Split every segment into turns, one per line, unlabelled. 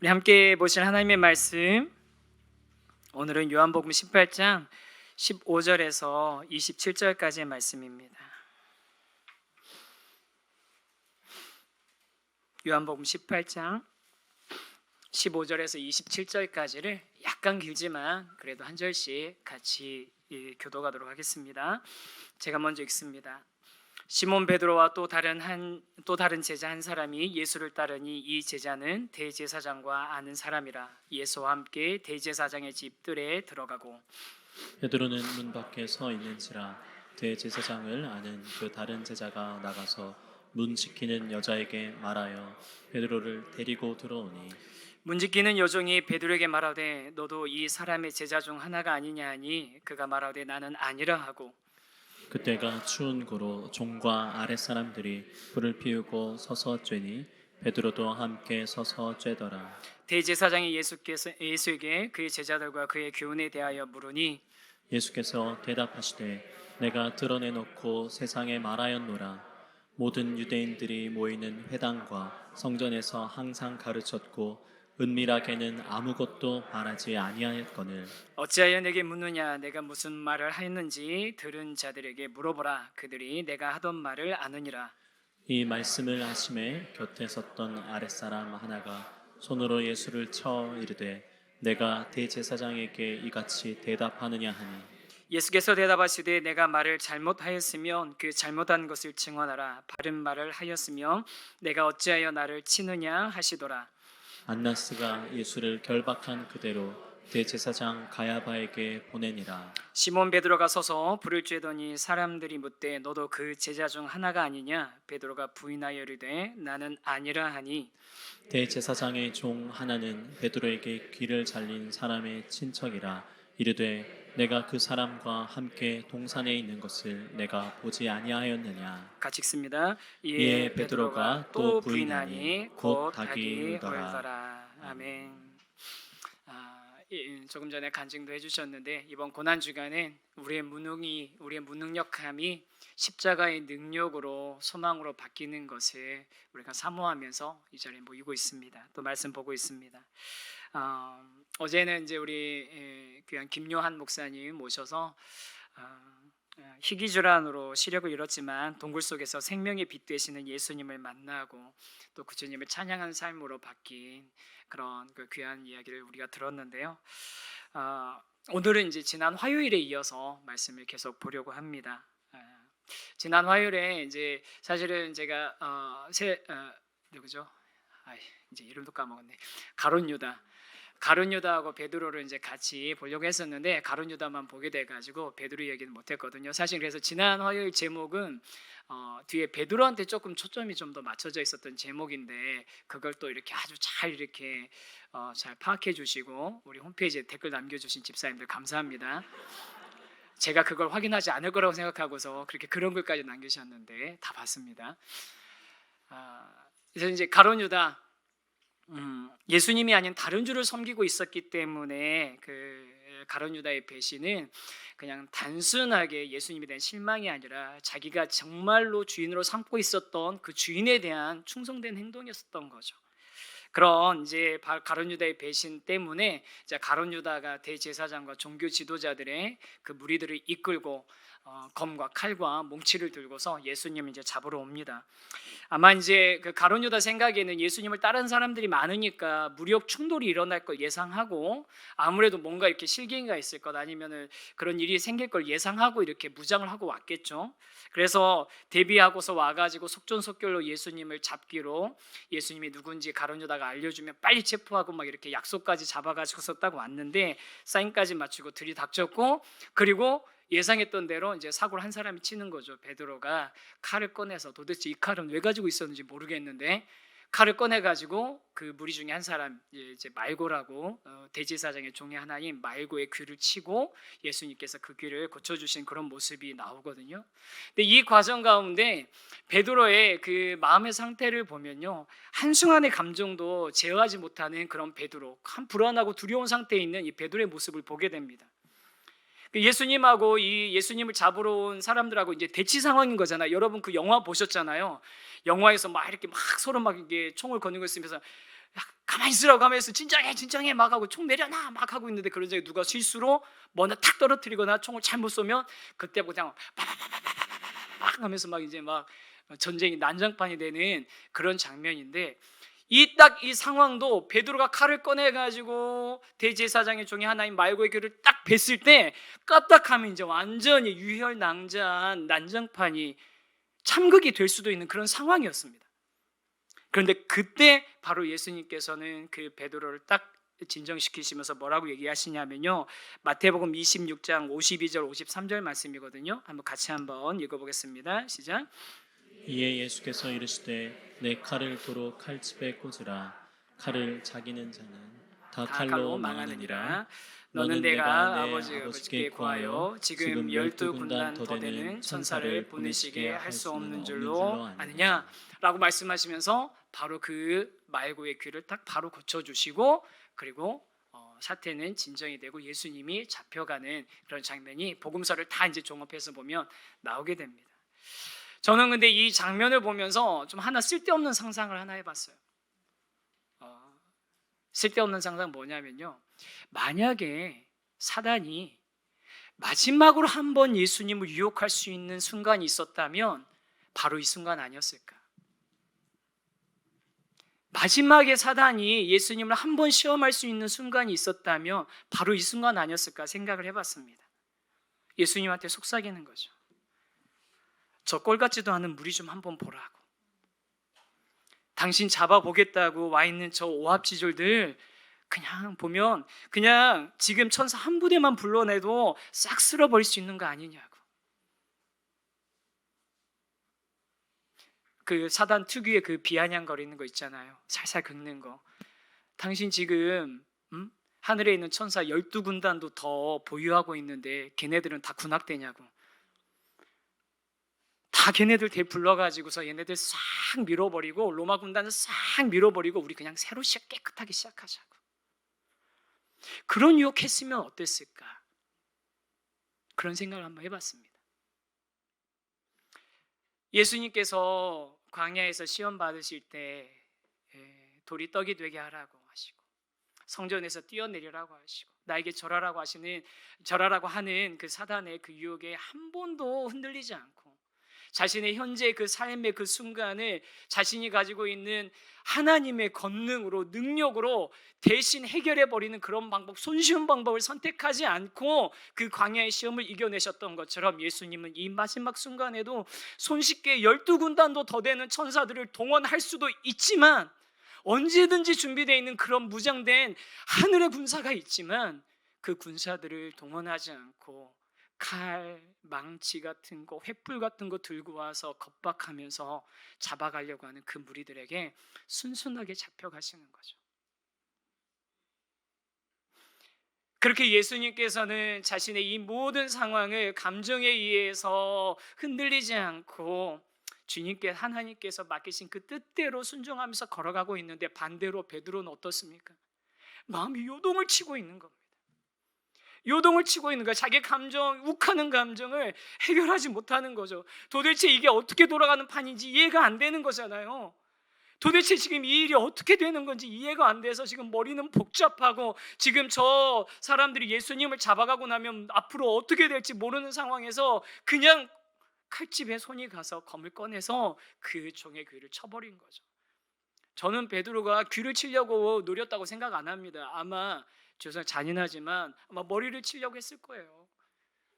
우리 함께 보실 하나님의 말씀, 오늘은 요한복음 18장 15절에서 27절까지의 말씀입니다. 요한복음 18장 15절에서 27절까지를 약간 길지만 그래도 한 절씩 같이 교도하도록 하겠습니다. 제가 먼저 읽습니다. 시몬 베드로와 또 다른 제자 한 사람이 예수를 따르니 이 제자는 대제사장과 아는 사람이라. 예수와 함께 대제사장의 집들에 들어가고
베드로는 문 밖에 서 있는지라 대제사장을 아는 그 다른 제자가 나가서 문 지키는 여자에게 말하여 베드로를 데리고 들어오니
문 지키는 여종이 베드로에게 말하되 너도 이 사람의 제자 중 하나가 아니냐 하니 그가 말하되 나는 아니라 하고
그때가 추운 고로 종과 아랫사람들이 불을 피우고 서서 쬐니 베드로도 함께 서서 쬐더라.
대제사장이 예수에게 그의 제자들과 그의 교훈에 대하여 물으니
예수께서 대답하시되 내가 드러내놓고 세상에 말하였노라. 모든 유대인들이 모이는 회당과 성전에서 항상 가르쳤고 은밀하게는 아무것도 말하지 아니하였거늘
어찌하여 내게 묻느냐? 내가 무슨 말을 하였는지 들은 자들에게 물어보라. 그들이 내가 하던 말을 아느니라.
이 말씀을 하심에 곁에 섰던 아랫사람 하나가 손으로 예수를 쳐 이르되 내가 대제사장에게 이같이 대답하느냐 하니
예수께서 대답하시되 내가 말을 잘못하였으면 그 잘못한 것을 증언하라. 바른 말을 하였으면 내가 어찌하여 나를 치느냐 하시더라.
안나스가 예수를 결박한 그대로 대제사장 가야바에게 보내니라.
시몬 베드로가 서서 불을 쬐더니 사람들이 묻되 너도 그 제자 중 하나가 아니냐? 베드로가 부인하여 이르되 나는 아니라 하니
대제사장의 종 하나는 베드로에게 귀를 잘린 사람의 친척이라 이르되 내가 그 사람과 함께 동산에 있는 것을 내가 보지 아니하였느냐.
같이 읽습니다.
이에 베드로가 또 부인하니 곧 닭이 울더라.
울더라. 아멘. 조금 전에 간증도 해주셨는데 이번 고난 주간엔 우리의 무능력함이 십자가의 능력으로 소망으로 바뀌는 것을 우리가 사모하면서 이 자리에 모이고 있습니다. 또 말씀 보고 있습니다. 어제는 이제 우리 귀한 김요한 목사님 모셔서 희귀질환으로 시력을 잃었지만 동굴 속에서 생명의 빛 되시는 예수님을 만나고 또 그 주님을 찬양하는 삶으로 바뀐 그런 그 귀한 이야기를 우리가 들었는데요. 오늘은 이제 지난 화요일에 이어서 말씀을 계속 보려고 합니다. 지난 화요일에 이제 사실은 제가 누구죠? 이제 이름도 까먹었네. 가룟 유다하고 베드로를 이제 같이 보려고 했었는데 가룟 유다만 보게 돼가지고 베드로 얘기는 못했거든요. 사실 그래서 지난 화요일 제목은 뒤에 베드로한테 조금 초점이 좀 더 맞춰져 있었던 제목인데 그걸 또 이렇게 아주 잘 이렇게 잘 파악해 주시고 우리 홈페이지에 댓글 남겨주신 집사님들 감사합니다. 제가 그걸 확인하지 않을 거라고 생각하고서 그런 글까지 남기셨는데 다 봤습니다. 그래서 이제 가룟 유다 예수님이 아닌 다른 주를 섬기고 있었기 때문에 그 가룟 유다의 배신은 그냥 단순하게 예수님에 대한 실망이 아니라 자기가 정말로 주인으로 삼고 있었던 그 주인에 대한 충성된 행동이었던 거죠. 그런 이제 가룟 유다의 배신 때문에 이제 가룟 유다가 대제사장과 종교 지도자들의 그 무리들을 이끌고 검과 칼과 몽치를 들고서 예수님을 이제 잡으러 옵니다. 아마 이제 그 가룟 유다 생각에는 예수님을 따르는 사람들이 많으니까 무력 충돌이 일어날 걸 예상하고 아무래도 뭔가 이렇게 실갱이가 있을 것 아니면은 그런 일이 생길 걸 예상하고 이렇게 무장을 하고 왔겠죠. 그래서 대비하고서 와가지고 속전속결로 예수님을 잡기로 예수님이 누군지 가룟 유다가 알려주면 빨리 체포하고 막 이렇게 약속까지 잡아가지고서 딱 왔는데 사인까지 맞추고 들이닥쳤고 그리고 예상했던 대로 이제 사고를 한 사람이 치는 거죠. 베드로가 칼을 꺼내서 도대체 이 칼은 왜 가지고 있었는지 모르겠는데 칼을 꺼내가지고 그 무리 중에 한 사람 이제 말고라고 대제사장의 종의 하나인 말고의 귀를 치고 예수님께서 그 귀를 고쳐주신 그런 모습이 나오거든요. 근데 이 과정 가운데 베드로의 그 마음의 상태를 보면요, 한순간의 감정도 제어하지 못하는 그런 베드로, 한 불안하고 두려운 상태에 있는 이 베드로의 모습을 보게 됩니다. 예수님하고 이 예수님을 잡으러 온 사람들하고 이제 대치 상황인 거잖아요. 여러분 그 영화 보셨잖아요. 영화에서 막 이렇게 막 서로 막 이게 총을 거는 거 있으면서 가만히 있으라고 하면서 진정해 막 하고 총 내려놔 막 하고 있는데 그런 적에 누가 실수로 뭐나 탁 떨어뜨리거나 총을 잘못 쏘면 그때 그냥 막 하면서 막 이제 막 전쟁이 난장판이 되는 그런 장면인데 이 상황도 베드로가 칼을 꺼내 가지고 대제사장의 종이 하나인 말고의 귀를 딱 뱄을 때 까딱하면 이제 완전히 유혈낭자한 난장판이 참극이 될 수도 있는 그런 상황이었습니다. 그런데 그때 바로 예수님께서는 그 베드로를 딱 진정시키시면서 뭐라고 얘기하시냐면요, 마태복음 26장 52절 53절 말씀이거든요. 같이 한번 읽어보겠습니다. 시작.
이에 예수께서 이르시되 내 칼을 도로 칼집에 꽂으라. 칼을 자기는 자는 다 칼로 망하느니라.
너는 내가 아버지께 구하여 지금 12군단 더 되는 천사를 보내시게 할 수 없는 줄로 아느냐 라고 말씀하시면서 바로 그 말고의 귀를 딱 바로 고쳐주시고 그리고 사태는 진정이 되고 예수님이 잡혀가는 그런 장면이 복음서를 다 이제 종합해서 보면 나오게 됩니다. 저는 근데 이 장면을 보면서 좀 하나 쓸데없는 상상을 하나 해봤어요. 쓸데없는 상상 뭐냐면요, 만약에 사단이 마지막으로 한번 예수님을 유혹할 수 있는 순간이 있었다면 바로 이 순간 아니었을까? 마지막에 사단이 예수님을 한번 시험할 수 있는 순간이 있었다면 바로 이 순간 아니었을까 생각을 해봤습니다. 예수님한테 속삭이는 거죠. 저 꼴 같지도 않은 무리 좀 한번 보라고. 당신 잡아보겠다고 와 있는 저 오합지졸들 그냥 보면 그냥 지금 천사 한 부대만 불러내도 싹 쓸어버릴 수 있는 거 아니냐고. 그 사단 특유의 그 비아냥거리는 거 있잖아요. 살살 긁는 거. 당신 지금 하늘에 있는 천사 12군단도 더 보유하고 있는데 걔네들은 다 군악대냐고. 다 걔네들 대 불러가지고서 얘네들 싹 밀어버리고 로마 군단을 싹 밀어버리고 우리 그냥 새로 깨끗하게 시작하자고. 그런 유혹했으면 어땠을까? 그런 생각을 한번 해봤습니다. 예수님께서 광야에서 시험 받으실 때 돌이 떡이 되게 하라고 하시고 성전에서 뛰어내리라고 하시고 나에게 절하라고 하는 그 사단의 그 유혹에 한 번도 흔들리지 않고 자신의 현재 그 삶의 그 순간을 자신이 가지고 있는 하나님의 권능으로 능력으로 대신 해결해버리는 그런 방법, 손쉬운 방법을 선택하지 않고 그 광야의 시험을 이겨내셨던 것처럼 예수님은 이 마지막 순간에도 손쉽게 12군단도 더 되는 천사들을 동원할 수도 있지만 언제든지 준비되어 있는 그런 무장된 하늘의 군사가 있지만 그 군사들을 동원하지 않고 칼, 망치 같은 거, 횃불 같은 거 들고 와서 겁박하면서 잡아가려고 하는 그 무리들에게 순순하게 잡혀가시는 거죠. 그렇게 예수님께서는 자신의 이 모든 상황을 감정에 의해서 흔들리지 않고 하나님께서 맡기신 그 뜻대로 순종하면서 걸어가고 있는데 반대로 베드로는 어떻습니까? 마음이 요동을 치고 있는 겁니다. 요동을 치고 있는 거야. 자기 감정, 욱하는 감정을 해결하지 못하는 거죠. 도대체 이게 어떻게 돌아가는 판인지 이해가 안 되는 거잖아요. 도대체 지금 이 일이 어떻게 되는 건지 이해가 안 돼서 지금 머리는 복잡하고 지금 저 사람들이 예수님을 잡아가고 나면 앞으로 어떻게 될지 모르는 상황에서 그냥 칼집에 손이 가서 검을 꺼내서 그 종의 귀를 쳐버린 거죠. 저는 베드로가 귀를 치려고 노렸다고 생각 안 합니다. 아마 잔인하지만 아마 머리를 치려고 했을 거예요.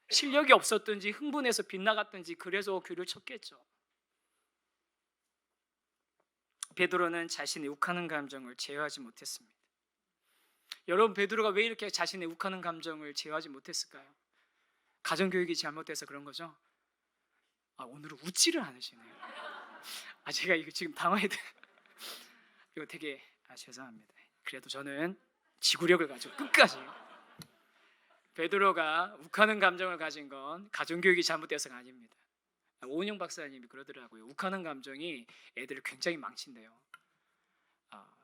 실력이 없었든지 흥분해서 빗나갔든지 그래서 귀를 쳤겠죠. 베드로는 자신의 욱하는 감정을 제어하지 못했습니다. 여러분, 베드로가 왜 이렇게 자신의 욱하는 감정을 제어하지 못했을까요? 가정교육이 잘못돼서 그런 거죠. 오늘은 웃지를 않으시네요. 제가 이거 지금 당황해도 이거 되게 죄송합니다. 그래도 저는 지구력을 가지고 끝까지. 베드로가 욱하는 감정을 가진 건 가정교육이 잘못돼서가 아닙니다. 오은영 박사님이 그러더라고요. 욱하는 감정이 애들을 굉장히 망친대요.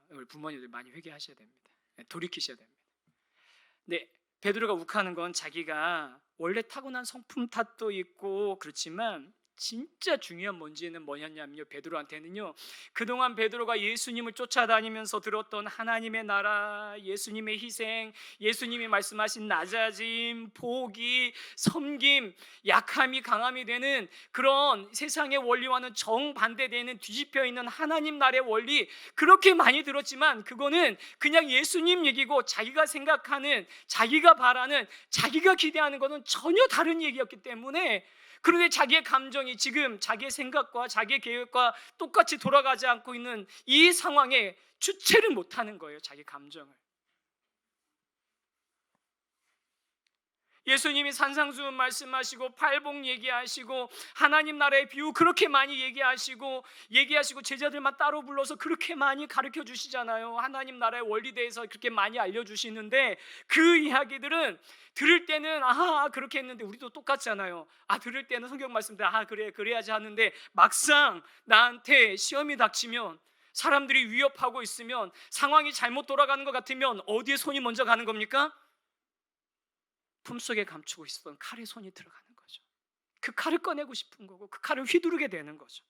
우리 부모님들 많이 회개하셔야 됩니다. 돌이키셔야 됩니다. 근데 베드로가 욱하는 건 자기가 원래 타고난 성품 탓도 있고 그렇지만 진짜 중요한 문제는 뭐냐면요, 베드로한테는요, 그동안 베드로가 예수님을 쫓아다니면서 들었던 하나님의 나라, 예수님의 희생, 예수님이 말씀하신 낮아짐, 포기, 섬김, 약함이 강함이 되는 그런 세상의 원리와는 정반대되는 뒤집혀 있는 하나님 나라의 원리, 그렇게 많이 들었지만 그거는 그냥 예수님 얘기고, 자기가 생각하는, 자기가 바라는, 자기가 기대하는 것은 전혀 다른 얘기였기 때문에, 그런데 자기의 감정이 지금 자기의 생각과 자기의 계획과 똑같이 돌아가지 않고 있는 이 상황에 주체를 못하는 거예요, 자기 감정을. 예수님이 산상수훈 말씀하시고 팔복 얘기하시고 하나님 나라의 비유 그렇게 많이 얘기하시고 제자들만 따로 불러서 그렇게 많이 가르쳐 주시잖아요. 하나님 나라의 원리에 대해서 그렇게 많이 알려주시는데, 그 이야기들은 들을 때는 그렇게 했는데, 우리도 똑같잖아요. 들을 때는 성경 말씀대로 그래 그래야지 하는데, 막상 나한테 시험이 닥치면, 사람들이 위협하고 있으면, 상황이 잘못 돌아가는 것 같으면 어디에 손이 먼저 가는 겁니까? 품속에 감추고 있었던 칼에 손이 들어가는 거죠. 그 칼을 꺼내고 싶은 거고, 그 칼을 휘두르게 되는 거죠.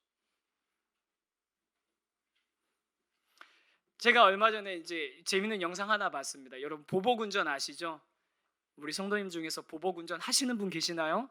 제가 얼마 전에 이제 재밌는 영상 하나 봤습니다. 여러분 보복운전 아시죠? 우리 성도님 중에서 보복운전 하시는 분 계시나요?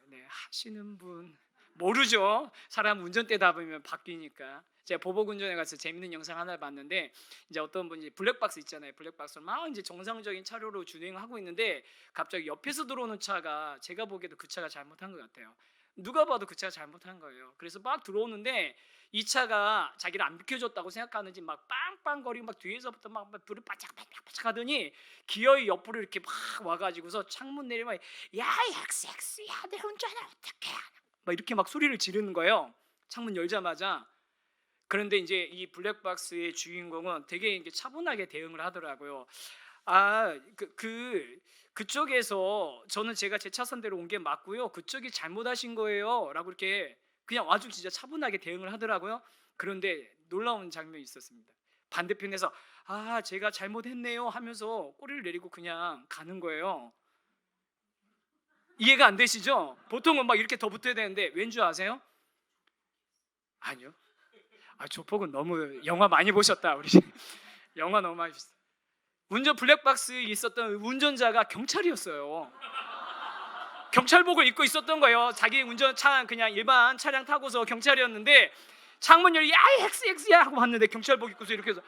네, 하시는 분 모르죠. 사람 운전대다 보면 바뀌니까. 제가 보복운전에 가서 재밌는 영상 하나 봤는데, 이제 어떤 분이 블랙박스 있잖아요. 블랙박스를 막 이제 정상적인 차로로 주행하고 있는데, 갑자기 옆에서 들어오는 차가, 제가 보기에도 그 차가 잘못한 것 같아요. 누가 봐도 그 차가 잘못한 거예요. 그래서 막 들어오는데, 이 차가 자기를 안 비켜줬다고 생각하는지 막 빵빵거리고 막 뒤에서부터 막 불을 바짝바짝 하더니, 기어이 옆으로 이렇게 막 와가지고서 창문 내리면, 야 엑스야 내 운전을 어떻게 하냐, 막 이렇게 막 소리를 지르는 거예요, 창문 열자마자. 그런데 이제 이 블랙박스의 주인공은 되게 이제 차분하게 대응을 하더라고요. 그쪽에서 저는 제가 제 차선대로 온 게 맞고요, 그쪽이 잘못하신 거예요 라고 이렇게 그냥 아주 진짜 차분하게 대응을 하더라고요. 그런데 놀라운 장면이 있었습니다. 반대편에서 제가 잘못했네요 하면서 꼬리를 내리고 그냥 가는 거예요. 이해가 안 되시죠? 보통은 막 이렇게 더 붙어야 되는데, 왠 줄 아세요? 아니요. 조폭은 너무 영화 많이 보셨다 우리. 영화 너무 많이 보셨어요. 운전 블랙박스에 있었던 운전자가 경찰이었어요. 경찰복을 입고 있었던 거예요. 자기 운전차 그냥 일반 차량 타고서 경찰이었는데, 창문 열이 엑스야 하고 봤는데 경찰복 입고서 이렇게 해서,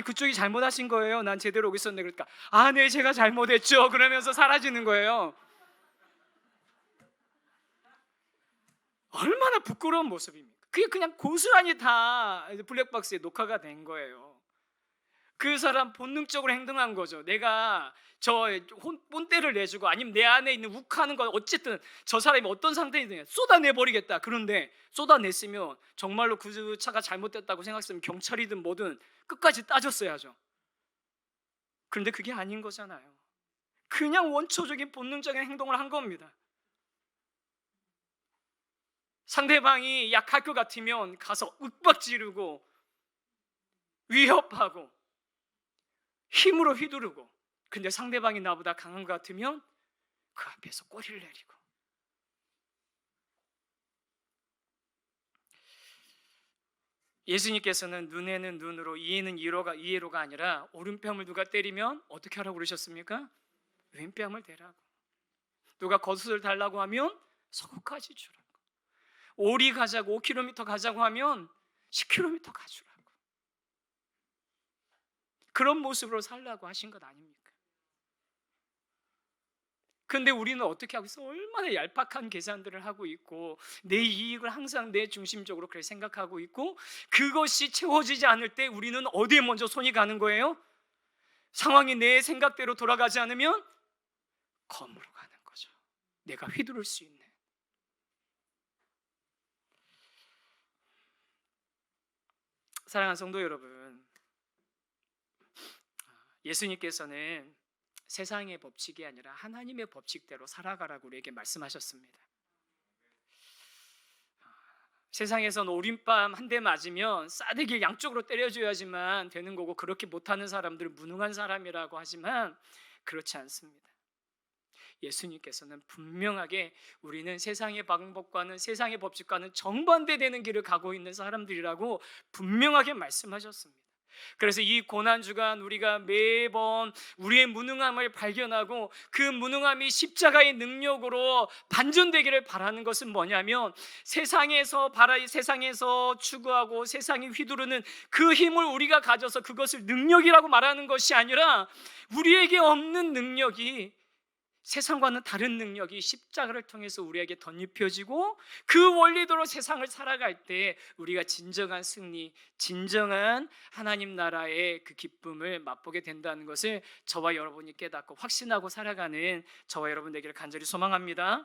그쪽이 잘못하신 거예요, 난 제대로 오고 있었는데. 그러니까 네 제가 잘못했죠 그러면서 사라지는 거예요. 얼마나 부끄러운 모습입니까? 그게 그냥 고스란히 다 블랙박스에 녹화가 된 거예요. 그 사람 본능적으로 행동한 거죠. 내가 저 본때를 내주고, 아니면 내 안에 있는 욱하는 거, 어쨌든 저 사람이 어떤 상태이든 쏟아내버리겠다. 그런데 쏟아냈으면 정말로 그 차가 잘못됐다고 생각했으면 경찰이든 뭐든 끝까지 따졌어야죠. 그런데 그게 아닌 거잖아요. 그냥 원초적인 본능적인 행동을 한 겁니다. 상대방이 약할 것 같으면 가서 윽박지르고 위협하고 힘으로 휘두르고, 근데 상대방이 나보다 강한 것 같으면 그 앞에서 꼬리를 내리고. 예수님께서는 눈에는 눈으로, 이에는 이해로가 아니라, 오른뺨을 누가 때리면 어떻게 하라고 그러셨습니까? 왼뺨을 대라고. 누가 겉옷을 달라고 하면 속옷까지 주라고. 오리 가자고 5km 가자고 하면 10km 가주라고. 그런 모습으로 살라고 하신 것 아닙니까? 근데 우리는 어떻게 하고 있어? 얼마나 얄팍한 계산들을 하고 있고, 내 이익을 항상 내 중심적으로 그렇게 생각하고 있고, 그것이 채워지지 않을 때 우리는 어디에 먼저 손이 가는 거예요? 상황이 내 생각대로 돌아가지 않으면 검으로 가는 거죠. 내가 휘두를 수 있는. 사랑하는 성도 여러분, 예수님께서는 세상의 법칙이 아니라 하나님의 법칙대로 살아가라고 우리에게 말씀하셨습니다. 세상에선 오른밤 한 대 맞으면 싸대기 양쪽으로 때려줘야지만 되는 거고, 그렇게 못하는 사람들은 무능한 사람이라고 하지만 그렇지 않습니다. 예수님께서는 분명하게 우리는 세상의 방법과는 세상의 법칙과는 정반대되는 길을 가고 있는 사람들이라고 분명하게 말씀하셨습니다. 그래서 이 고난주간 우리가 매번 우리의 무능함을 발견하고 그 무능함이 십자가의 능력으로 반전되기를 바라는 것은 뭐냐면 세상에서 추구하고 세상이 휘두르는 그 힘을 우리가 가져서 그것을 능력이라고 말하는 것이 아니라 우리에게 없는 능력이, 세상과는 다른 능력이 십자가를 통해서 우리에게 덧입혀지고 그 원리대로 세상을 살아갈 때 우리가 진정한 승리, 진정한 하나님 나라의 그 기쁨을 맛보게 된다는 것을 저와 여러분이 깨닫고 확신하고 살아가는 저와 여러분 되기를 간절히 소망합니다.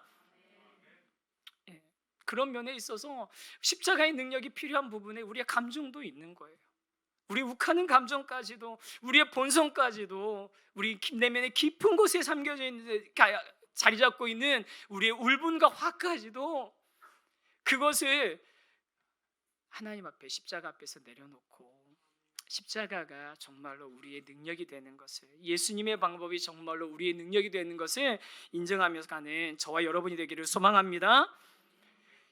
그런 면에 있어서 십자가의 능력이 필요한 부분에 우리의 감정도 있는 거예요. 우리 욱하는 감정까지도, 우리의 본성까지도, 우리 내면의 깊은 곳에 잠겨져 있는, 자리 잡고 있는 우리의 울분과 화까지도 그것을 하나님 앞에, 십자가 앞에서 내려놓고 십자가가 정말로 우리의 능력이 되는 것을, 예수님의 방법이 정말로 우리의 능력이 되는 것을 인정하면서 가는 저와 여러분이 되기를 소망합니다.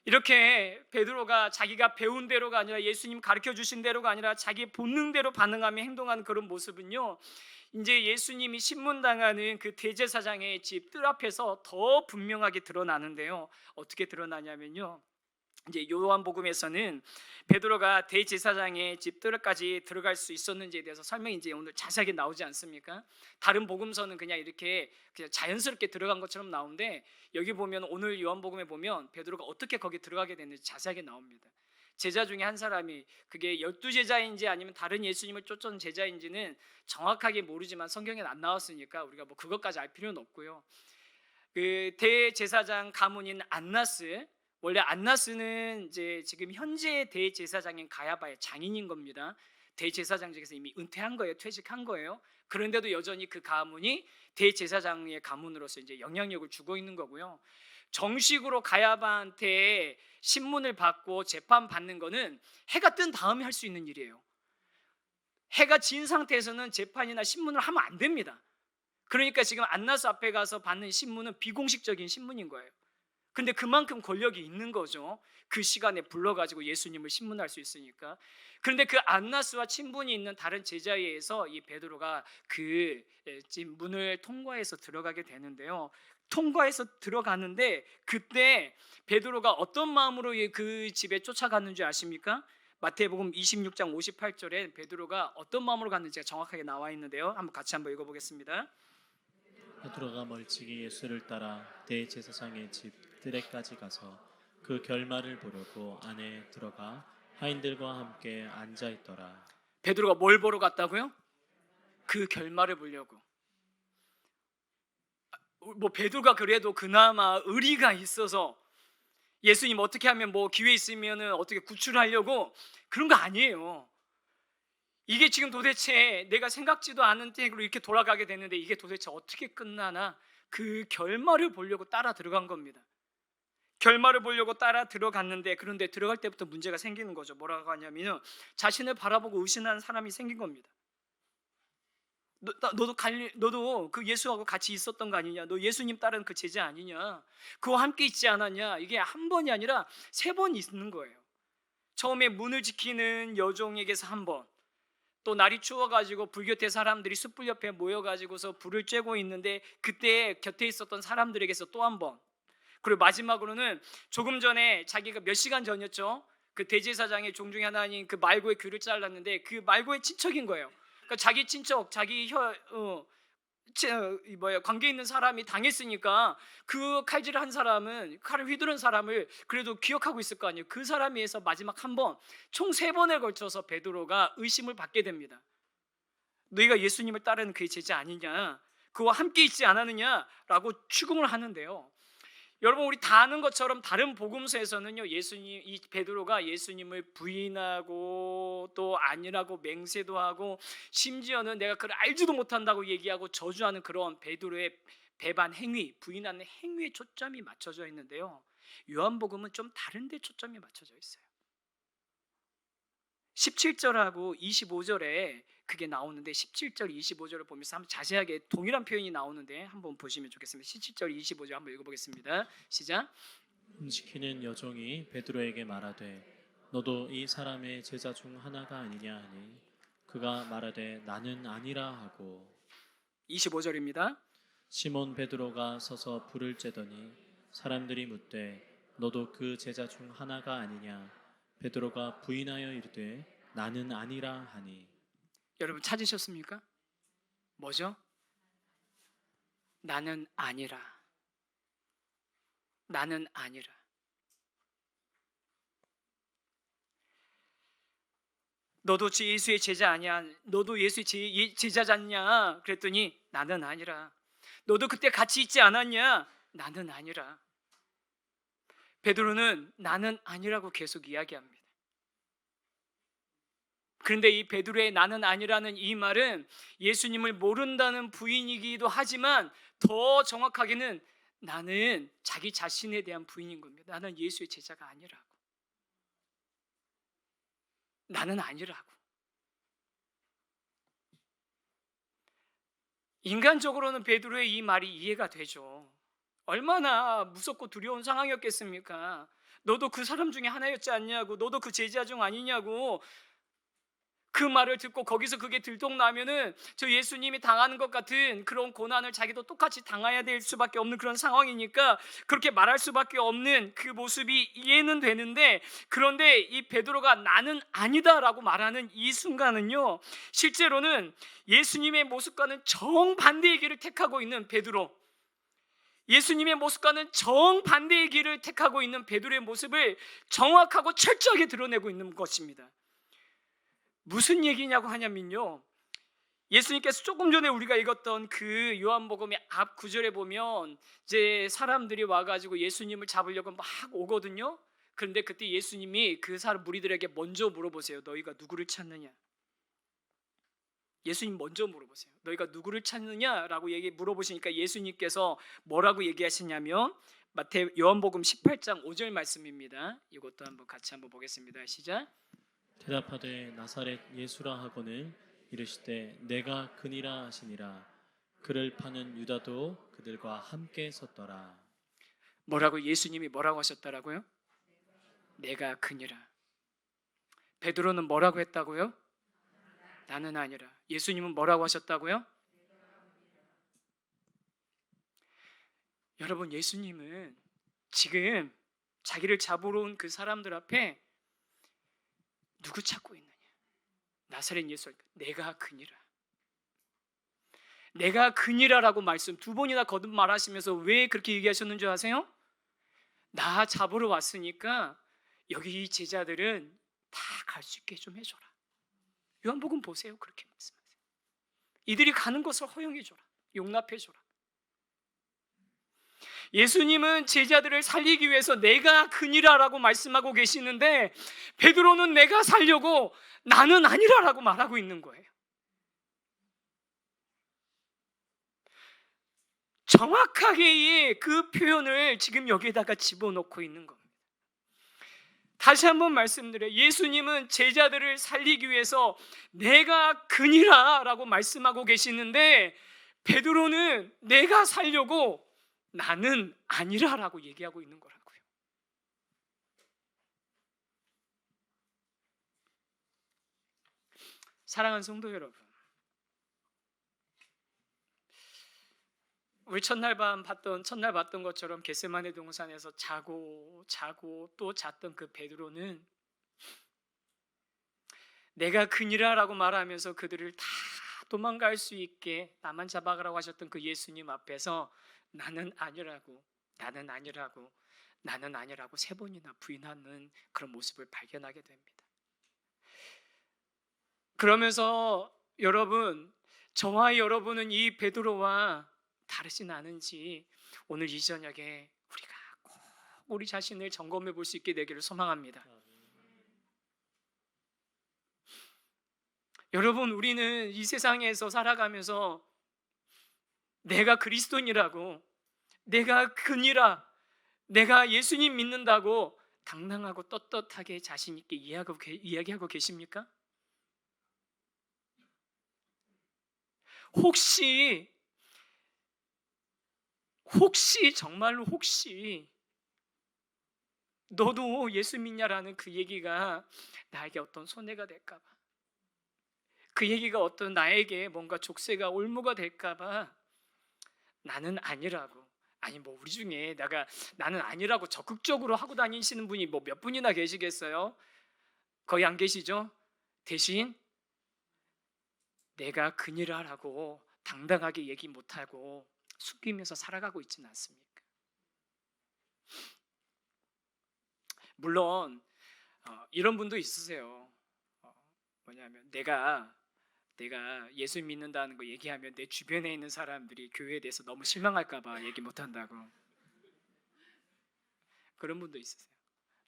이렇게 베드로가 자기가 배운 대로가 아니라 예수님 가르쳐 주신 대로가 아니라 자기 본능대로 반응하며 행동하는 그런 모습은요, 이제 예수님이 신문당하는 그 대제사장의 집 뜰 앞에서 더 분명하게 드러나는데요. 어떻게 드러나냐면요, 이제 요한복음에서는 베드로가 대제사장의 집 뜰까지 들어갈 수 있었는지에 대해서 설명이 이제 오늘 자세하게 나오지 않습니까? 다른 복음서는 그냥 이렇게 그냥 자연스럽게 들어간 것처럼 나오는데, 여기 보면 오늘 요한복음에 보면 베드로가 어떻게 거기 들어가게 됐는지 자세하게 나옵니다. 제자 중에 한 사람이, 그게 12제자인지 아니면 다른 예수님을 쫓던 제자인지는 정확하게 모르지만 성경에 안 나왔으니까 우리가 뭐 그것까지 알 필요는 없고요. 그 대제사장 가문인 안나스, 원래 안나스는 이제 지금 현재 대제사장인 가야바의 장인인 겁니다. 대제사장직에서 이미 은퇴한 거예요, 퇴직한 거예요. 그런데도 여전히 그 가문이 대제사장의 가문으로서 이제 영향력을 주고 있는 거고요. 정식으로 가야바한테 신문을 받고 재판 받는 거는 해가 뜬 다음에 할 수 있는 일이에요. 해가 진 상태에서는 재판이나 신문을 하면 안 됩니다. 그러니까 지금 안나스 앞에 가서 받는 신문은 비공식적인 신문인 거예요. 근데 그만큼 권력이 있는 거죠. 그 시간에 불러가지고 예수님을 신문할 수 있으니까. 그런데 그 안나스와 친분이 있는 다른 제자에 의해서 이 베드로가 그 문을 통과해서 들어가게 되는데요. 통과해서 들어가는데 그때 베드로가 어떤 마음으로 그 집에 쫓아갔는지 아십니까? 마태복음 26장 58절에 베드로가 어떤 마음으로 갔는지가 정확하게 나와 있는데요. 한번 같이 한번 읽어보겠습니다.
베드로가 멀찍이 예수를 따라 대제사장의 집 뜰에까지 가서 그 결말을 보려고 안에 들어가 하인들과 함께 앉아 있더라.
베드로가 뭘 보러 갔다고요? 그 결말을 보려고. 뭐 베드로가 그래도 그나마 의리가 있어서 예수님 어떻게 하면 뭐 기회 있으면은 어떻게 구출하려고 그런 거 아니에요. 이게 지금 도대체 내가 생각지도 않은 때로 이렇게 돌아가게 됐는데 이게 도대체 어떻게 끝나나, 그 결말을 보려고 따라 들어간 겁니다. 결말을 보려고 따라 들어갔는데, 그런데 들어갈 때부터 문제가 생기는 거죠. 뭐라고 하냐면 자신을 바라보고 의심하는 사람이 생긴 겁니다. 너도 그 예수하고 같이 있었던 거 아니냐? 너 예수님 따른 그 제자 아니냐? 그와 함께 있지 않았냐? 이게 한 번이 아니라 3번 있는 거예요. 처음에 문을 지키는 여종에게서 한 번, 또 날이 추워가지고 불 곁에 사람들이 숯불 옆에 모여가지고서 불을 쬐고 있는데 그때 곁에 있었던 사람들에게서 또 한 번, 그리고 마지막으로는 조금 전에 자기가 몇 시간 전이었죠, 그 대제사장의 종 중에 하나인 그 말고의 귀를 잘랐는데 그 말고의 친척인 거예요. 그러니까 자기 친척, 자기 관계 있는 사람이 당했으니까 그 칼질을 한 사람은, 칼을 휘두른 사람을 그래도 기억하고 있을 거 아니에요. 그 사람에 의해서 마지막 한 번, 총 3번에 걸쳐서 베드로가 의심을 받게 됩니다. 너희가 예수님을 따르는 그의 제자 아니냐, 그와 함께 있지 않았느냐라고 추궁을 하는데요. 여러분, 우리 다 아는 것처럼 다른 복음서에서는요, 이 베드로가 예수님을 부인하고 또 아니라고 맹세도 하고 심지어는 내가 그걸 알지도 못한다고 얘기하고 저주하는 그런 베드로의 배반 행위, 부인하는 행위에 초점이 맞춰져 있는데요, 요한복음은 좀 다른 데 초점이 맞춰져 있어요. 17절하고 25절에 그게 나오는데 17절 25절을 보면서 한번 자세하게 동일한 표현이 나오는데 한번 보시면 좋겠습니다. 17절 25절 한번 읽어보겠습니다. 시작.
시키는 여종이 베드로에게 말하되 너도 이 사람의 제자 중 하나가 아니냐 하니 그가 말하되 나는 아니라 하고
25절입니다.
시몬 베드로가 서서 불을 쬐더니 사람들이 묻되 너도 그 제자 중 하나가 아니냐 베드로가 부인하여 이르되 나는 아니라 하니
여러분 찾으셨습니까? 뭐죠? 나는 아니라. 나는 아니라. 너도 예수의 제자 아니야? 너도 예수의 제자잖냐? 그랬더니 나는 아니라. 너도 그때 같이 있지 않았냐? 나는 아니라. 베드로는 나는 아니라고 계속 이야기합니다. 그런데 이 베드로의 나는 아니라는 이 말은 예수님을 모른다는 부인이기도 하지만 더 정확하게는 나는 자기 자신에 대한 부인인 겁니다. 나는 예수의 제자가 아니라고. 나는 아니라고. 인간적으로는 베드로의 이 말이 이해가 되죠. 얼마나 무섭고 두려운 상황이었겠습니까? 너도 그 사람 중에 하나였지 않냐고, 너도 그 제자 중 아니냐고. 그 말을 듣고 거기서 그게 들통나면은 저 예수님이 당하는 것 같은 그런 고난을 자기도 똑같이 당해야 될 수밖에 없는 그런 상황이니까 그렇게 말할 수밖에 없는 그 모습이 이해는 되는데, 그런데 이 베드로가 나는 아니다라고 말하는 이 순간은요, 실제로는 예수님의 모습과는 정반대의 길을 택하고 있는 베드로, 예수님의 모습과는 정반대의 길을 택하고 있는 베드로의 모습을 정확하고 철저하게 드러내고 있는 것입니다. 무슨 얘기냐고 하냐면요, 예수님께서 조금 전에 우리가 읽었던 그 요한복음의 앞 구절에 보면 이제 사람들이 와가지고 예수님을 잡으려고 막 오거든요. 그런데 그때 예수님이 그 사람 무리들에게 먼저 물어보세요. 너희가 누구를 찾느냐? 예수님 먼저 물어보세요. 너희가 누구를 찾느냐라고 물어보시니까 예수님께서 뭐라고 얘기하시냐면 요한복음 18장 5절 말씀입니다. 이것도 같이 한번 보겠습니다. 시작.
대답하되 나사렛 예수라 하고는 이르시되 내가 그니라 하시니라. 그를 파는 유다도 그들과 함께 섰더라.
뭐라고? 예수님이 뭐라고 하셨더라고요? 내가 그니라. 베드로는 뭐라고 했다고요? 나는 아니라. 예수님은 뭐라고 하셨다고요? 여러분, 예수님은 지금 자기를 잡으러 온 그 사람들 앞에 누구 찾고 있느냐? 나사렛 예수. 내가 그니라. 내가 그니라라고 말씀 두 번이나 거듭 말하시면서 왜 그렇게 얘기하셨는 줄 아세요? 나 잡으러 왔으니까 여기 이 제자들은 다 갈 수 있게 좀 해줘라. 요한복음 보세요. 그렇게 말씀하세요. 이들이 가는 것을 허용해줘라. 용납해줘라. 예수님은 제자들을 살리기 위해서 내가 그니라라고 말씀하고 계시는데, 베드로는 내가 살려고 나는 아니라라고 말하고 있는 거예요. 정확하게 그 표현을 지금 여기에다가 집어넣고 있는 겁니다. 다시 한번 말씀드려요. 예수님은 제자들을 살리기 위해서 내가 그니라라고 말씀하고 계시는데, 베드로는 내가 살려고 나는 아니라라고 얘기하고 있는 거라고요. 사랑하는 성도 여러분, 우리 첫날 봤던 것처럼 겟세마네 동산에서 자고 또 잤던 그 베드로는 내가 그니라라고 말하면서 그들을 다 도망갈 수 있게 나만 잡아가라고 하셨던 그 예수님 앞에서 나는 아니라고 세 번이나 부인하는 그런 모습을 발견하게 됩니다. 그러면서 여러분, 저와 여러분은 이 베드로와 다르진 않은지 오늘 이 저녁에 우리가 꼭 우리 자신을 점검해 볼 수 있게 되기를 소망합니다. 여러분, 우리는 이 세상에서 살아가면서 내가 그리스도인이라고, 내가 그니라, 내가 예수님 믿는다고 당당하고 떳떳하게 자신 있게 이야기하고 계십니까? 혹시 정말로 혹시 너도 예수 믿냐라는 그 얘기가 나에게 어떤 손해가 될까 봐, 그 얘기가 어떤 나에게 뭔가 족쇄가 올무가 될까 봐 나는 아니라고, 아니 뭐 우리 중에 나는 아니라고 적극적으로 하고 다니시는 분이 뭐 몇 분이나 계시겠어요? 거의 안 계시죠? 대신 내가 그니를 하라고 당당하게 얘기 못하고 숨기면서 살아가고 있지는 않습니까? 물론 이런 분도 있으세요. 뭐냐면 내가 예수 믿는다는 거 얘기하면 내 주변에 있는 사람들이 교회에 대해서 너무 실망할까 봐 얘기 못 한다고. 그런 분도 있으세요.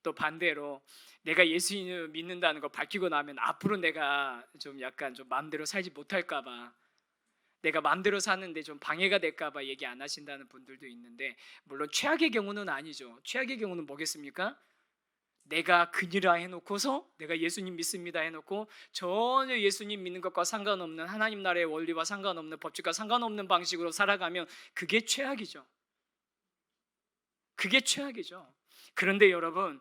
또 반대로 내가 예수 믿는다는 거 밝히고 나면 앞으로 내가 좀 약간 좀 마음대로 살지 못할까 봐, 내가 마음대로 사는데 좀 방해가 될까 봐 얘기 안 하신다는 분들도 있는데, 물론 최악의 경우는 아니죠. 최악의 경우는 뭐겠습니까? 내가 그니라 해놓고서 내가 예수님 믿습니다 해놓고 전혀 예수님 믿는 것과 상관없는, 하나님 나라의 원리와 상관없는, 법칙과 상관없는 방식으로 살아가면 그게 최악이죠. 그게 최악이죠. 그런데 여러분,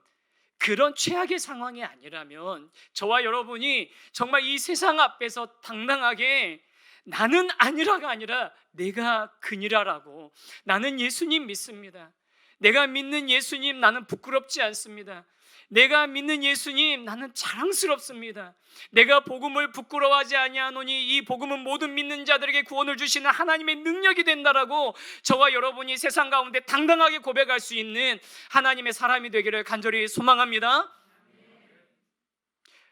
그런 최악의 상황이 아니라면 저와 여러분이 정말 이 세상 앞에서 당당하게 나는 아니라가 아니라 내가 그니라라고, 나는 예수님 믿습니다, 내가 믿는 예수님 나는 부끄럽지 않습니다, 내가 믿는 예수님 나는 자랑스럽습니다, 내가 복음을 부끄러워하지 아니하노니 이 복음은 모든 믿는 자들에게 구원을 주시는 하나님의 능력이 된다라고 저와 여러분이 세상 가운데 당당하게 고백할 수 있는 하나님의 사람이 되기를 간절히 소망합니다.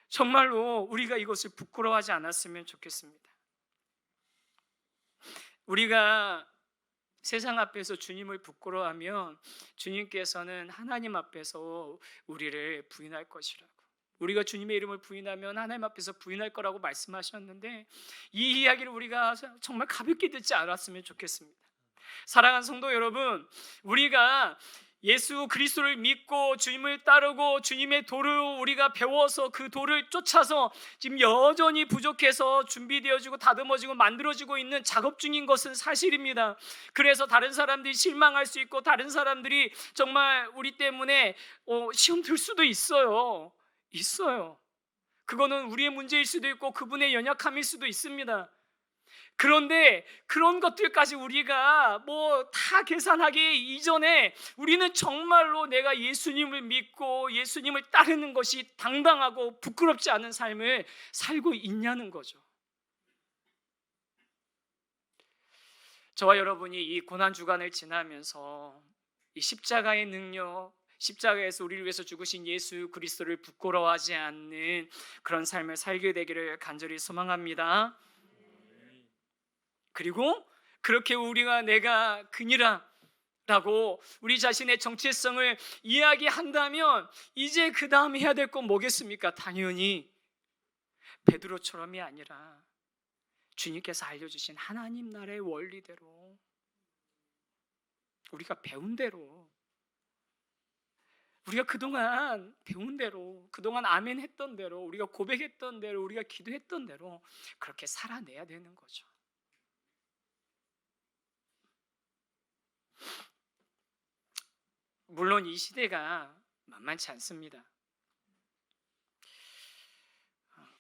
정말로 우리가 이것을 부끄러워하지 않았으면 좋겠습니다. 우리가 세상 앞에서 주님을 부끄러워하면 주님께서는 하나님 앞에서 우리를 부인할 것이라고, 우리가 주님의 이름을 부인하면 하나님 앞에서 부인할 거라고 말씀하셨는데, 이 이야기를 우리가 정말 가볍게 듣지 않았으면 좋겠습니다. 사랑하는 성도 여러분, 우리가 예수 그리스도를 믿고 주님을 따르고 주님의 도를 우리가 배워서 그 도를 쫓아서 지금 여전히 부족해서 준비되어지고 다듬어지고 만들어지고 있는 작업 중인 것은 사실입니다. 그래서 다른 사람들이 실망할 수 있고 다른 사람들이 정말 우리 때문에 시험 들 수도 있어요. 그거는 우리의 문제일 수도 있고 그분의 연약함일 수도 있습니다. 그런데 그런 것들까지 우리가 뭐 다 계산하기 이전에 우리는 정말로 내가 예수님을 믿고 예수님을 따르는 것이 당당하고 부끄럽지 않은 삶을 살고 있냐는 거죠. 저와 여러분이 이 고난 주간을 지나면서 이 십자가의 능력, 십자가에서 우리를 위해서 죽으신 예수 그리스도를 부끄러워하지 않는 그런 삶을 살게 되기를 간절히 소망합니다. 그리고 그렇게 우리가 내가 그니라 라고 우리 자신의 정체성을 이야기한다면 이제 그 다음 해야 될 건 뭐겠습니까? 당연히 베드로처럼이 아니라 주님께서 알려주신 하나님 나라의 원리대로, 우리가 배운 대로, 우리가 그동안 배운 대로, 그동안 아멘 했던 대로, 우리가 고백했던 대로, 우리가 기도했던 대로 그렇게 살아내야 되는 거죠. 물론 이 시대가 만만치 않습니다.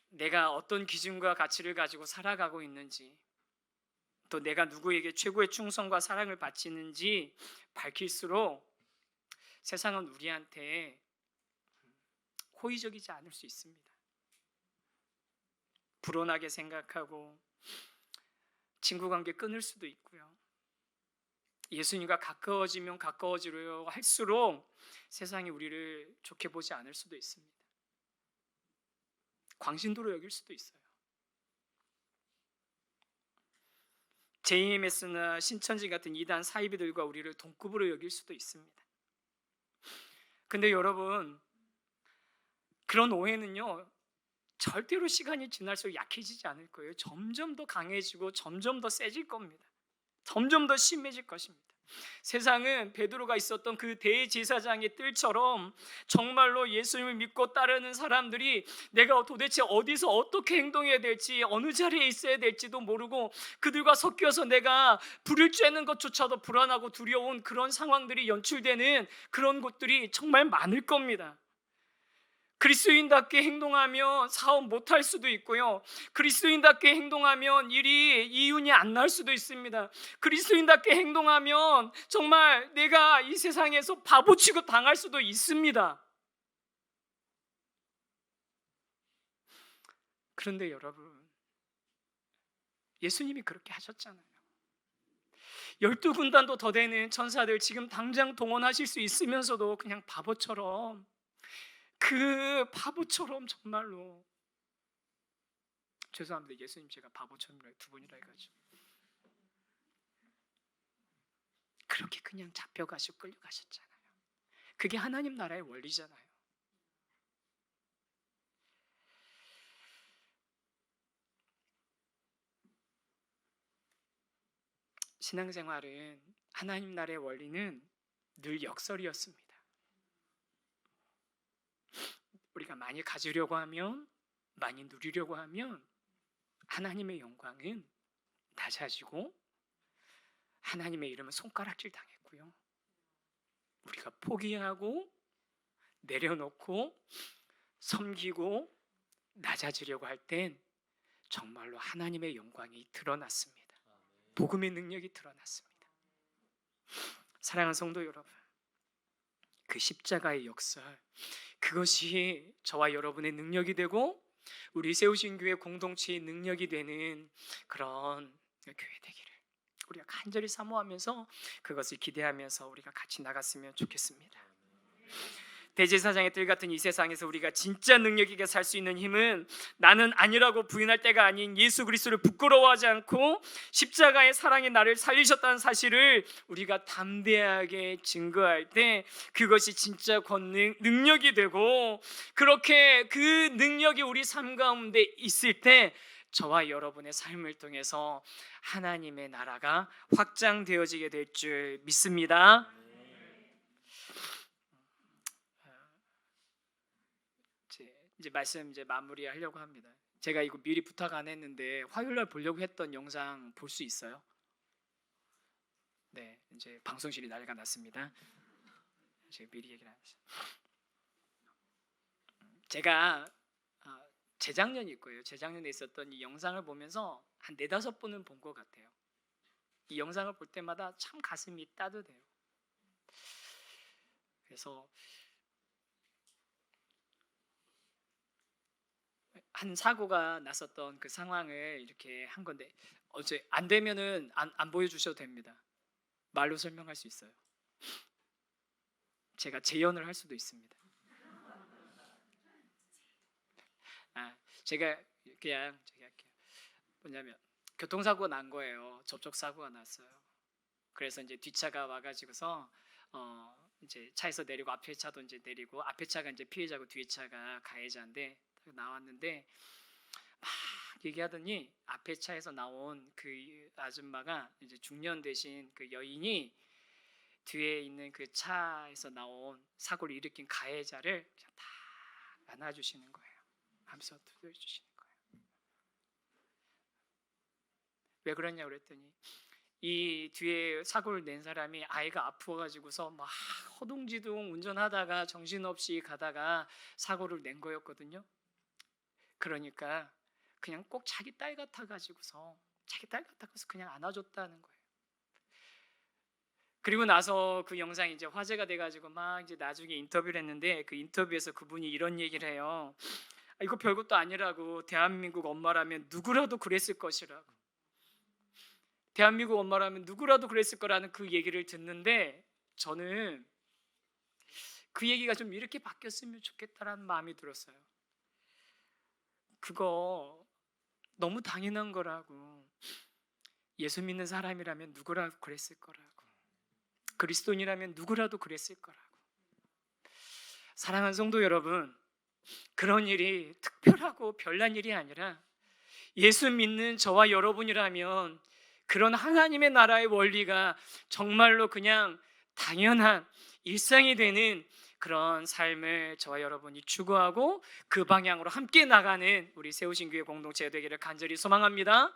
내가 어떤 기준과 가치를 가지고 살아가고 있는지, 또 내가 누구에게 최고의 충성과 사랑을 바치는지 밝힐수록 세상은 우리한테 호의적이지 않을 수 있습니다. 불온하게 생각하고 친구 관계 끊을 수도 있고요. 예수님과 가까워지면 가까워지려 할수록 세상이 우리를 좋게 보지 않을 수도 있습니다. 광신도로 여길 수도 있어요. JMS나 신천지 같은 이단 사이비들과 우리를 동급으로 여길 수도 있습니다. 근데 여러분, 그런 오해는요 절대로 시간이 지날수록 약해지지 않을 거예요. 점점 더 강해지고 점점 더 세질 겁니다. 점점 더 심해질 것입니다. 세상은 베드로가 있었던 그 대제사장의 뜰처럼 정말로 예수님을 믿고 따르는 사람들이 내가 도대체 어디서 어떻게 행동해야 될지, 어느 자리에 있어야 될지도 모르고 그들과 섞여서 내가 불을 쬐는 것조차도 불안하고 두려운 그런 상황들이 연출되는 그런 곳들이 정말 많을 겁니다. 그리스도인답게 행동하면 사업 못할 수도 있고요. 그리스도인답게 행동하면 일이 이윤이 안 날 수도 있습니다. 그리스도인답게 행동하면 정말 내가 이 세상에서 바보 취급 당할 수도 있습니다. 그런데 여러분, 예수님이 그렇게 하셨잖아요. 12군단도 더 되는 천사들 지금 당장 동원하실 수 있으면서도 그냥 바보처럼, 그 바보처럼 정말로, 죄송합니다. 예수님 제가 바보처럼 두 번이라 해가지고 그렇게 그냥 잡혀가시고 끌려가셨잖아요. 그게 하나님 나라의 원리잖아요. 신앙생활은, 하나님 나라의 원리는 늘 역설이었습니다. 우리가 많이 가지려고 하면, 많이 누리려고 하면 하나님의 영광은 낮아지고 하나님의 이름은 손가락질 당했고요. 우리가 포기하고 내려놓고 섬기고 낮아지려고 할 땐 정말로 하나님의 영광이 드러났습니다. 복음의 능력이 드러났습니다. 사랑하는 성도 여러분, 그 십자가의 역설, 그것이 저와 여러분의 능력이 되고 우리 세우신 교회 공동체의 능력이 되는 그런 교회 되기를 우리가 간절히 사모하면서 그것을 기대하면서 우리가 같이 나갔으면 좋겠습니다. 대제사장의 뜰 같은 이 세상에서 우리가 진짜 능력 있게 살 수 있는 힘은 나는 아니라고 부인할 때가 아닌 예수 그리스도를 부끄러워하지 않고 십자가의 사랑의 나를 살리셨다는 사실을 우리가 담대하게 증거할 때 그것이 진짜 권능, 능력이 되고, 그렇게 그 능력이 우리 삶 가운데 있을 때 저와 여러분의 삶을 통해서 하나님의 나라가 확장되어지게 될 줄 믿습니다. 이제 말씀 마무리하려고 합니다. 제가 이거 미리 부탁 안 했는데 화요일 날 보려고 했던 영상 볼 수 있어요? 네, 이제 방송실이 난리가 났습니다. 제가 미리 얘기를 안 했어요. 제가 재작년일 거예요. 재작년에 있었던 이 영상을 보면서 한 4-5번은 본 것 같아요. 이 영상을 볼 때마다 참 가슴이 따뜻해요. 그래서 한 사고가 났었던 그 상황을 이렇게 한 건데, 어제 안 되면은 안 보여주셔도 됩니다. 말로 설명할 수 있어요. 제가 재연을 할 수도 있습니다. 제가 그냥 할게요. 뭐냐면 교통사고가 난 거예요. 접촉사고가 났어요. 그래서 이제 뒷차가 와가지고서 이제 차에서 내리고 앞에 차도 이제 내리고, 앞에 차가 이제 피해자고 뒤에 차가 가해자인데 나왔는데 막 얘기하더니 앞에 차에서 나온 그 아줌마가 이제 중년 되신 그 여인이 뒤에 있는 그 차에서 나온 사고를 일으킨 가해자를 그냥 다 안아주시는 거예요. 하면서 두드려주시는 거예요. 왜 그러냐고 그랬더니 이 뒤에 사고를 낸 사람이 아이가 아프어가지고서 막 허둥지둥 운전하다가 정신없이 가다가 사고를 낸 거였거든요. 그러니까 그냥 꼭 자기 딸 같아가지고서 그냥 안아줬다는 거예요. 그리고 나서 그 영상이 이제 화제가 돼가지고 막 이제 나중에 인터뷰를 했는데, 그 인터뷰에서 그분이 이런 얘기를 해요. 이거 별것도 아니라고, 대한민국 엄마라면 누구라도 그랬을 것이라고, 대한민국 엄마라면 누구라도 그랬을 거라는 그 얘기를 듣는데 저는 그 얘기가 좀 이렇게 바뀌었으면 좋겠다라는 마음이 들었어요. 그거 너무 당연한 거라고. 예수 믿는 사람이라면 누구라도 그랬을 거라고, 그리스도인이라면 누구라도 그랬을 거라고. 사랑하는 성도 여러분, 그런 일이 특별하고 별난 일이 아니라 예수 믿는 저와 여러분이라면 그런 하나님의 나라의 원리가 정말로 그냥 당연한 일상이 되는 그런 삶을 저와 여러분이 추구하고 그 방향으로 함께 나가는 우리 세우신 교회 공동체가 되기를 간절히 소망합니다.